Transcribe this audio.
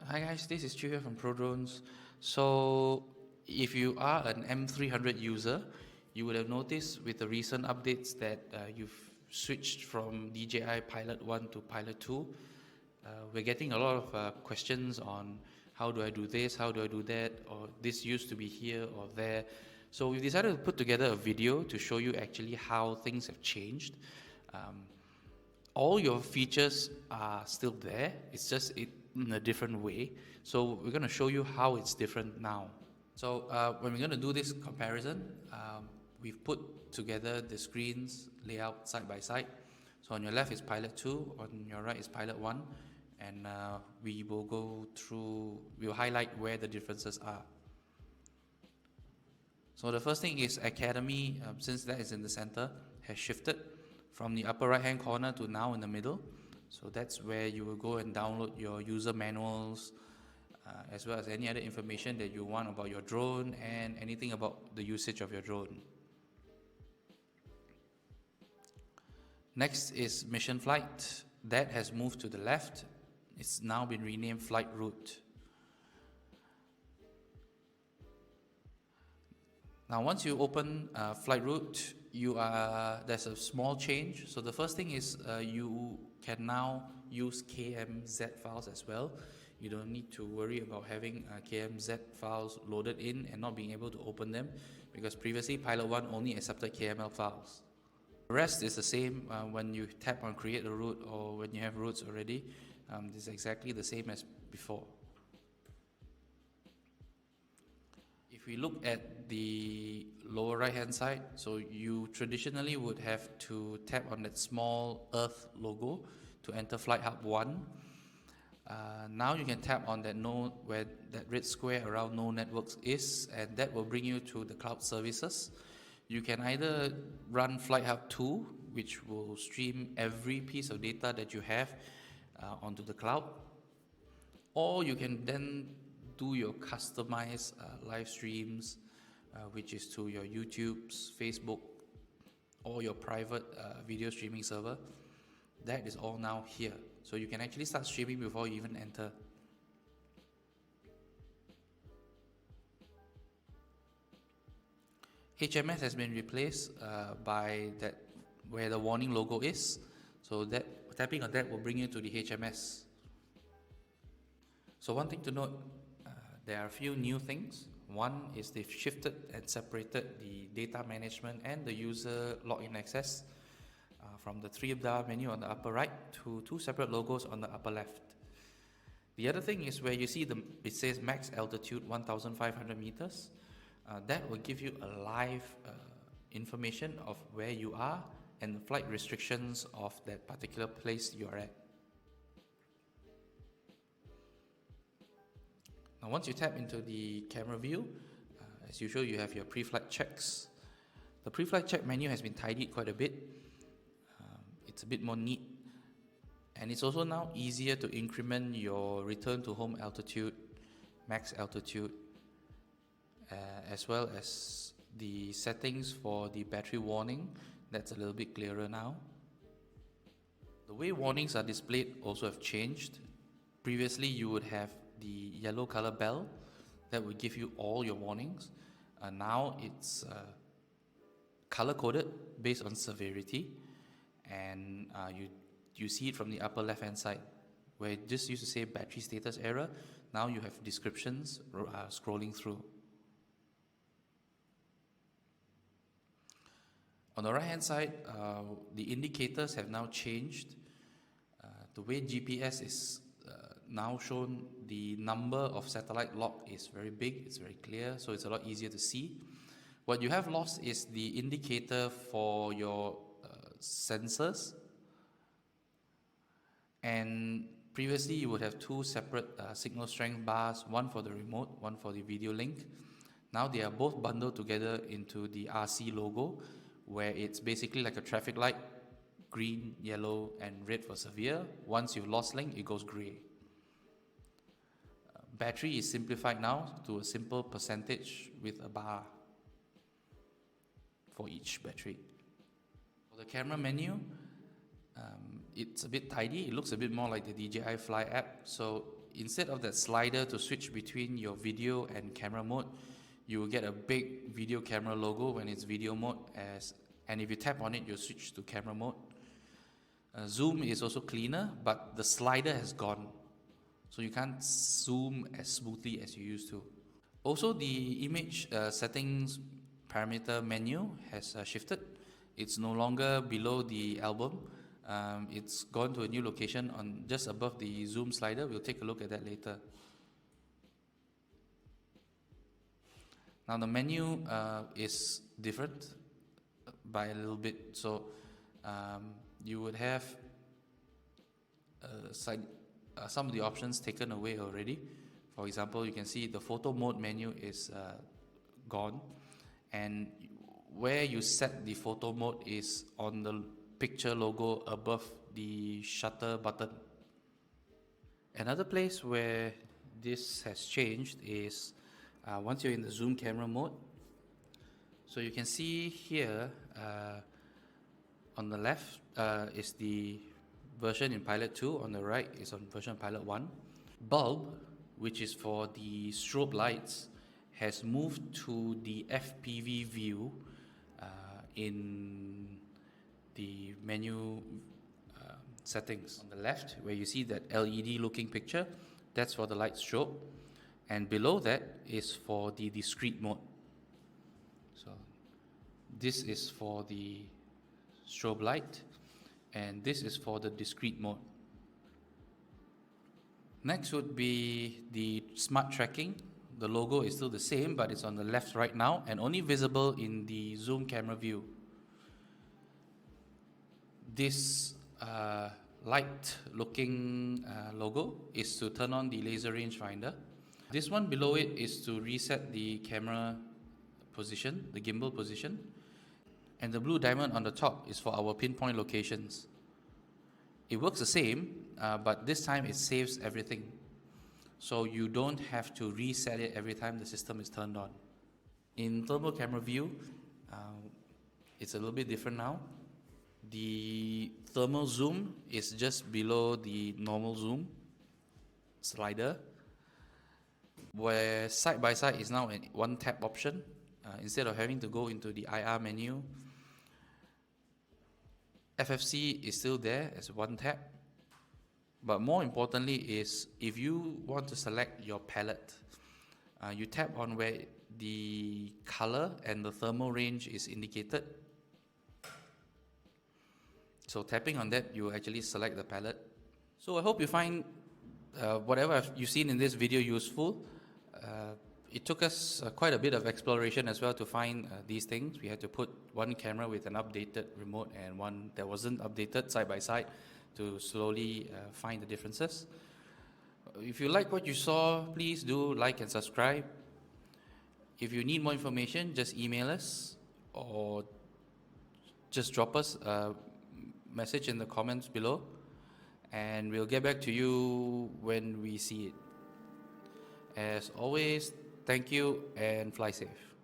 Hi guys, this is Jaya from Prodrones. So, if you are an M300 user, you would have noticed with the recent updates that you've switched from DJI Pilot 1 to Pilot 2. We're getting a lot of questions on how do I do this, how do I do that, or this used to be here or there. So we've decided to put together a video to show you actually how things have changed. All your features are still there, it's just in a different way. So we're going to show you how it's different now. So when we're going to do this comparison, we've put together the screens layout side by side. So on your left is Pilot 2, on your right is Pilot 1, and we will go through, we'll highlight where the differences are. So the first thing is Academy, since that is in the center, has shifted from the upper right hand corner to now in the middle. So that's where you will go and download your user manuals, as well as any other information that you want about your drone and anything about the usage of your drone. Next is Mission Flight. That has moved to the left. It's now been renamed Flight Route. Now once you open Flight Route, there's a small change. So the first thing is you can now use KMZ files as well. You don't need to worry about having KMZ files loaded in and not being able to open them, because previously Pilot 1 only accepted KML files. The rest is the same when you tap on create a route or when you have routes already. It's exactly the same as before. If we look at the lower right hand side, so you traditionally would have to tap on that small Earth logo to enter FlightHub 1. Now you can tap on that node where that red square around no networks is, and that will bring you to the cloud services. You can either run FlightHub 2, which will stream every piece of data that you have onto the cloud, or you can then do your customized live streams, which is to your YouTube's, Facebook, or your private video streaming server. That is all now here. So you can actually start streaming before you even enter. HMS has been replaced by that where the warning logo is. So that tapping on that will bring you to the HMS. So one thing to note, there are a few new things. One is they've shifted and separated the data management and the user login access from the 3-bar menu on the upper right to two separate logos on the upper left. The other thing is where you see it says max altitude 1,500 meters. That will give you a live information of where you are and the flight restrictions of that particular place you are at. Now once you tap into the camera view, as usual you have your Preflight Checks. The Preflight Check menu has been tidied quite a bit. It's a bit more neat, and it's also now easier to increment your return to home altitude, max altitude, as well as the settings for the battery warning. That's a little bit clearer now. The way warnings are displayed also have changed. Previously you would have the yellow color bell that would give you all your warnings. Now it's color coded based on severity, and you see it from the upper left hand side where it just used to say battery status error. Now you have descriptions scrolling through. On the right hand side, the indicators have now changed. The way GPS is now shown, the number of satellite locked is very big, it's very clear, so it's a lot easier to see. What you have lost is the indicator for your sensors, and previously you would have two separate signal strength bars, one for the remote, one for the video link. Now they are both bundled together into the RC logo, where it's basically like a traffic light, green, yellow and red for severe. Once you've lost link, it goes gray. Battery is simplified now to a simple percentage with a bar for each battery. For the camera menu, it's a bit tidy. It looks a bit more like the DJI Fly app. So instead of that slider to switch between your video and camera mode, you will get a big video camera logo when it's video mode, and if you tap on it, you'll switch to camera mode. Zoom is also cleaner, but the slider has gone, so you can't zoom as smoothly as you used to. Also, the image settings parameter menu has shifted. It's no longer below the album. It's gone to a new location on just above the zoom slider. We'll take a look at that later. Now the menu is different by a little bit. So you would have some of the options taken away already. For example, you can see the photo mode menu is gone, and where you set the photo mode is on the picture logo above the shutter button. Another place where this has changed is once you're in the zoom camera mode. So you can see here on the left is the version in Pilot 2, on the right is on version Pilot 1. Bulb, which is for the strobe lights, has moved to the FPV view in the menu settings. On the left, where you see that LED looking picture, that's for the light strobe, and below that is for the discrete mode. So this is for the strobe light, and this is for the discrete mode. Next would be the smart tracking. The logo is still the same, but it's on the left right now and only visible in the zoom camera view. This light looking logo is to turn on the laser rangefinder. This one below it is to reset the camera position, the gimbal position. And the blue diamond on the top is for our pinpoint locations. It works the same, but this time it saves everything. So you don't have to reset it every time the system is turned on. In thermal camera view, it's a little bit different now. The thermal zoom is just below the normal zoom slider, where side by side is now a one tap option. Instead of having to go into the IR menu, FFC is still there as one tap. But more importantly is, if you want to select your palette, you tap on where the color and the thermal range is indicated. So tapping on that, you actually select the palette. So I hope you find whatever you've seen in this video useful. It took us quite a bit of exploration as well to find these things. We had to put one camera with an updated remote and one that wasn't updated side by side to slowly find the differences. If you like what you saw, please do like and subscribe. If you need more information, just email us or just drop us a message in the comments below, and we'll get back to you when we see it. As always, thank you and fly safe.